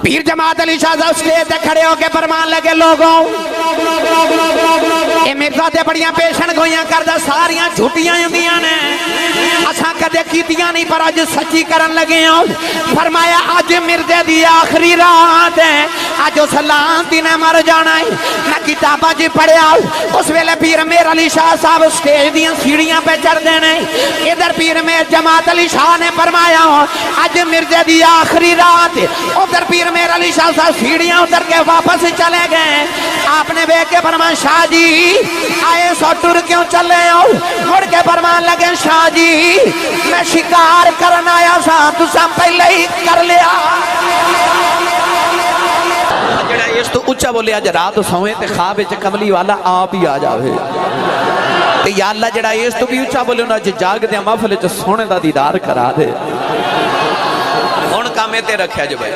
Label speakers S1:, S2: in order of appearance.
S1: پیر جماعت علی شاہ صاحب سٹیج تے کھڑے ہو کے فرمان لگے لوگوں اے مرزا تے بڑیاں پیشن گوئیاں کردہ ساریاں جھوٹیاں ہوندیاں نے اساں کدے کیتیاں نہیں پر آج سچی کرن لگے ہوں فرمایا آج مرزے دی آخری رات ہے آج اس لانتی نے مر جانا ہے میں کتابہ جی پڑھیا اس ویلے پیر میر علی شاہ صاحب سٹیج دیاں سیڑیاں پہ چڑھ دینے ادھر پیر میر جماعت علی شاہ نے فرمایا آج مرزے دی آخری رات ادھر پیر میر علی شاہ صاحب سیڑیاں ادھر کے واپس چلے گئے آپ نے بے کے فرمان شاہ جی آئے سو ٹر کیوں چلے ہو مڑ کے فرمان لگے شاہ جی میں شکار کرنا آیا سا تو سب پہلے ہی کر لیا جڑا اس تو اچھا بولے آج رات سوئے تے خواب چ کملی والا آپ ہی آ جاوے تے یا اللہ جڑا اس تو بھی اچھا بولے انہاں جاگ دے محفل چ سونے دا دیدار کرا دے ہن کامے تے رکھیا جو بھائی